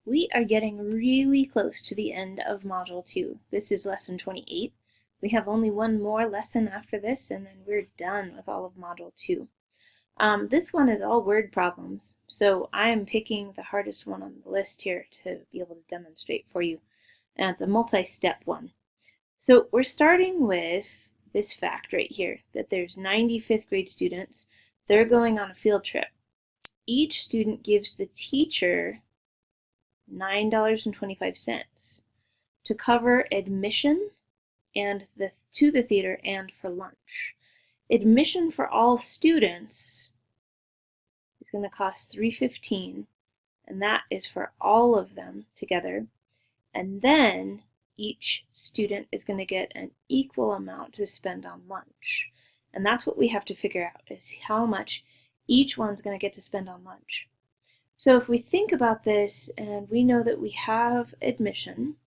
We are getting really close to the end of Module 2. This is Lesson 28. We have only one more lesson after this, and then we're done with all of Module 2. This one is all word problems, so I'm picking the hardest one on the list here to be able to demonstrate for you. And it's a multi-step one. So we're starting with this fact right here, that there's 90 fifth grade students. They're going on a field trip. Each student gives the teacher $9.25 to cover admission and to the theater and for lunch. Admission for all students is going to cost $3.15, and that is for all of them together. And then each student is going to get an equal amount to spend on lunch. And that's what we have to figure out, is how much each one's going to get to spend on lunch. So if we think about this, and we know that we have admission,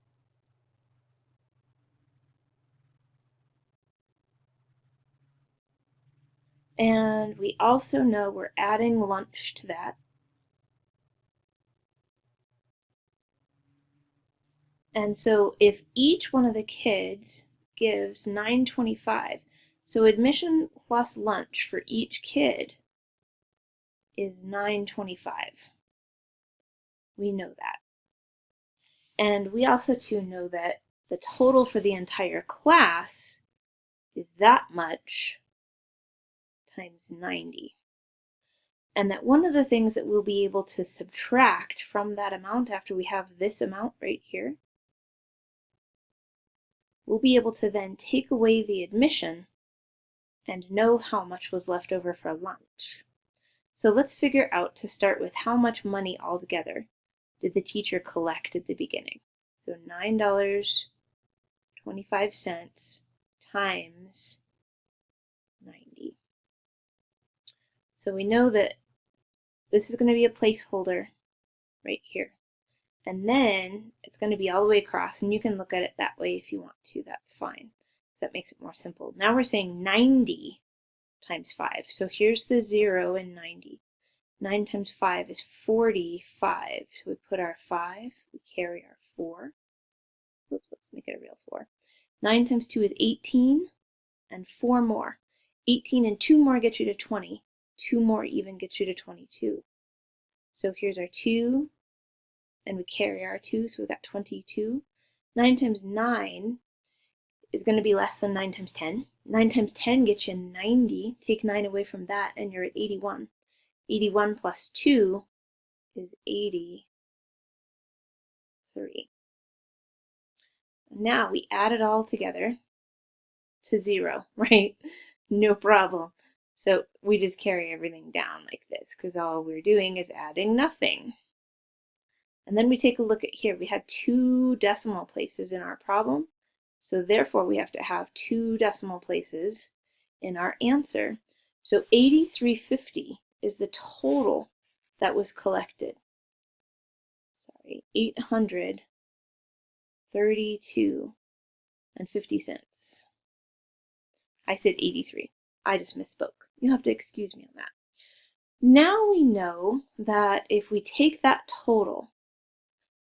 and we also know we're adding lunch to that, and so if each one of the kids gives $9.25, so admission plus lunch for each kid is $9.25. We know that. And we also too know that the total for the entire class is that much times 90. And that one of the things that we'll be able to subtract from that amount after we have this amount right here, we'll be able to then take away the admission and know how much was left over for lunch. So let's figure out, to start with, how much money altogether did the teacher collect at the beginning. So $9.25 times 90. So we know that this is going to be a placeholder right here. And then it's going to be all the way across, and you can look at it that way if you want to. That's fine. So that makes it more simple. Now we're saying 90 times 5. So here's the 0 in 90. 9 times 5 is 45. So we put our 5, we carry our 4. Oops, let's make it a real 4. 9 times 2 is 18, and 4 more. 18 and 2 more get you to 20. 2 more even gets you to 22. So here's our 2, and we carry our 2, so we got 22. 9 times 9 is going to be less than 9 times 10. 9 times 10 gets you 90. Take 9 away from that, and you're at 81. 81 plus 2 is 83. Now we add it all together to 0, right? No problem. So we just carry everything down like this, because all we're doing is adding nothing. And then we take a look at here. We had 2 decimal places in our problem, so therefore we have to have 2 decimal places in our answer. So 83.50 is the total that was collected. Sorry, 832.50 cents. I said 83. I just misspoke. You'll have to excuse me on that. Now we know that if we take that total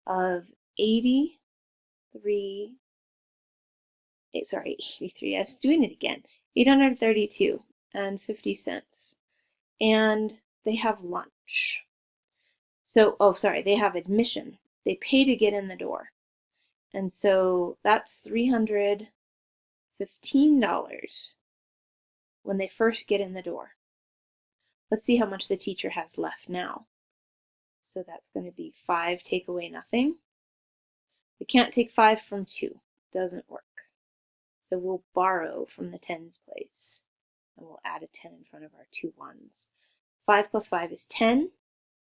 of 83, I was doing it again, 832.50 cents, and they have lunch. So, they have admission. They pay to get in the door. And so that's $315 when they first get in the door. Let's see how much the teacher has left now. So that's going to be 5 take away nothing. We can't take 5 from 2. Doesn't work. So we'll borrow from the tens place, and we'll add a 10 in front of our 2 ones. 5 plus 5 is 10,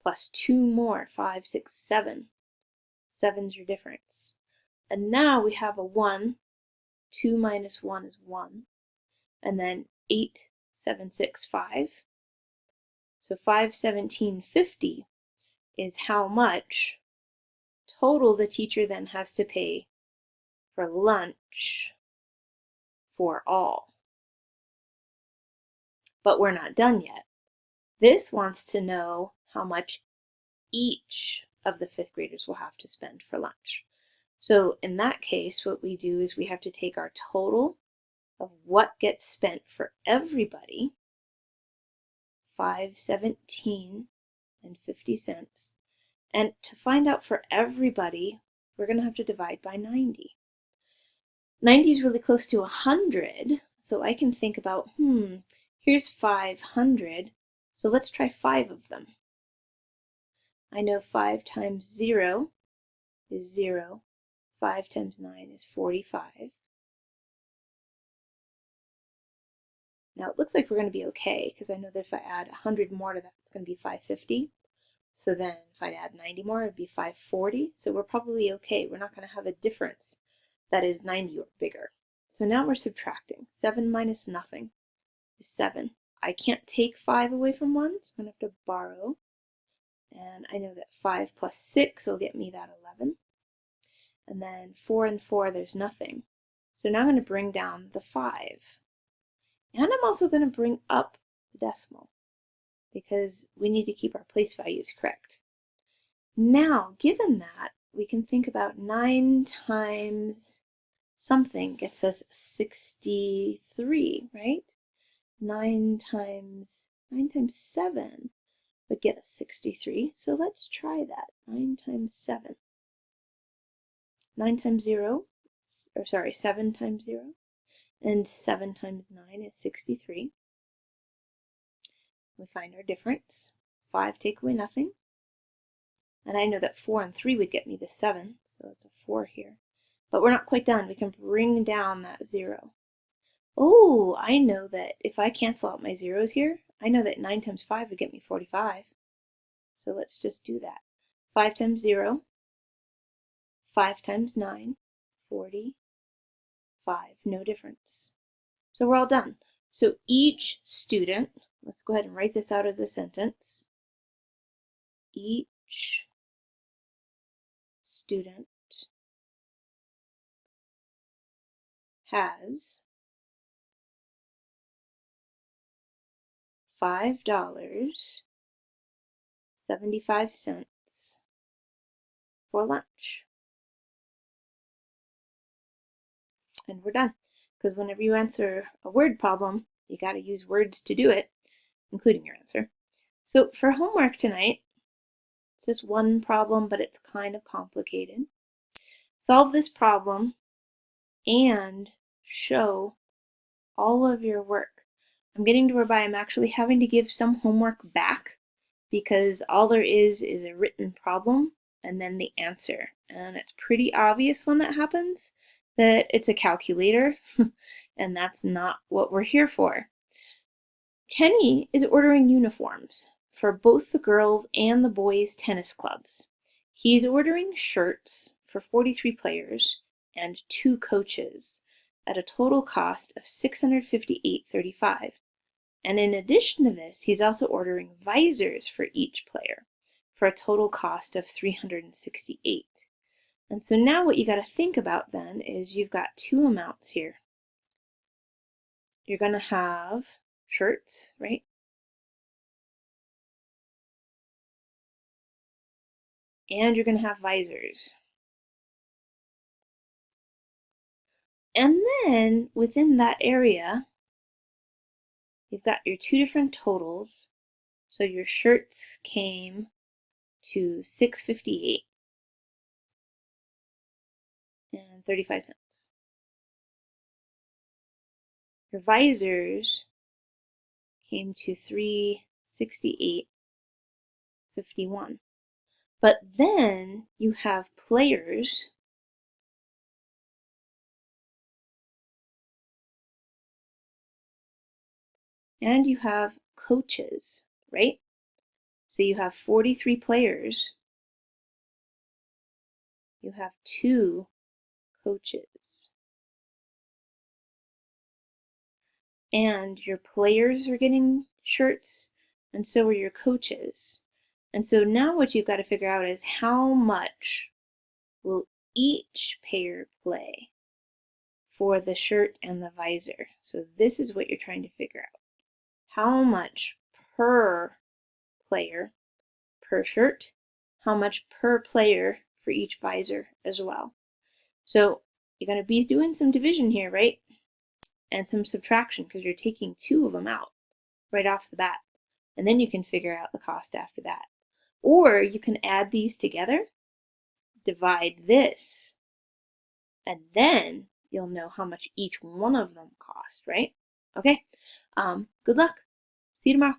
plus 2 more, 5, 6, 7. 7's your difference. And now we have a 1. 2 minus 1 is 1. And then 8, 7, 6, 5. So 517.50 is how much total the teacher then has to pay for lunch for all. But we're not done yet. This wants to know how much each of the 5th graders will have to spend for lunch. So in that case, what we do is we have to take our total of what gets spent for everybody, $5.17 and 50 cents, and to find out for everybody, we're going to have to divide by 90. 90 is really close to 100, so I can think about, here's 500, so let's try 5 of them. I know 5 times 0 is 0. 5 times 9 is 45. Now it looks like we're going to be okay, because I know that if I add 100 more to that, it's going to be 550. So then if I'd add 90 more, it'd be 540. So we're probably okay. We're not going to have a difference that is 90 or bigger. So now we're subtracting. 7 minus nothing is 7. I can't take 5 away from 1, so I'm going to have to borrow. And I know that 5 plus 6 will get me that 11. And then 4 and 4, there's nothing. So now I'm going to bring down the 5. And I'm also going to bring up the decimal, because we need to keep our place values correct. Now, given that, we can think about 9 times something gets us 63, right? 9 times 7 would get us 63. So let's try that. 9 times 7. 9 times 0, or sorry, 7 times 0. And 7 times 9 is 63. We find our difference. 5 take away nothing. And I know that 4 and 3 would get me the 7, so it's a 4 here. But we're not quite done. We can bring down that 0. Oh, I know that if I cancel out my zeros here, I know that 9 times 5 would get me 45. So let's just do that. 5 times 0, 5 times 9, 45. No difference. So we're all done. So each student, let's go ahead and write this out as a sentence. Each student has $5.75 for lunch. And we're done. Because whenever you answer a word problem, you got to use words to do it, including your answer. So for homework tonight, it's just one problem, but it's kind of complicated. Solve this problem and show all of your work. I'm getting to whereby I'm actually having to give some homework back, because all there is a written problem and then the answer. And it's pretty obvious when that happens that it's a calculator, and that's not what we're here for. Kenny is ordering uniforms for both the girls' and the boys' tennis clubs. He's ordering shirts for 43 players and 2 coaches at a total cost of $658.35. And in addition to this, he's also ordering visors for each player for a total cost of $368. And so now what you got to think about then is you've got 2 amounts here. You're going to have shirts, right? And you're going to have visors. And then within that area, you've got your 2 different totals. So your shirts came to $658 and 35 cents. Your visors came to $368.51. But then you have players and you have coaches, right? So you have 43 players. You have 2 coaches. And your players are getting shirts, and so are your coaches. And so now what you've got to figure out is how much will each pair play for the shirt and the visor. So this is what you're trying to figure out. How much per player, per shirt, how much per player for each visor as well. So you're going to be doing some division here, right? And some subtraction because you're taking 2 of them out right off the bat. And then you can figure out the cost after that. Or you can add these together, divide this, and then you'll know how much each one of them cost, right? Okay, good luck. See you tomorrow.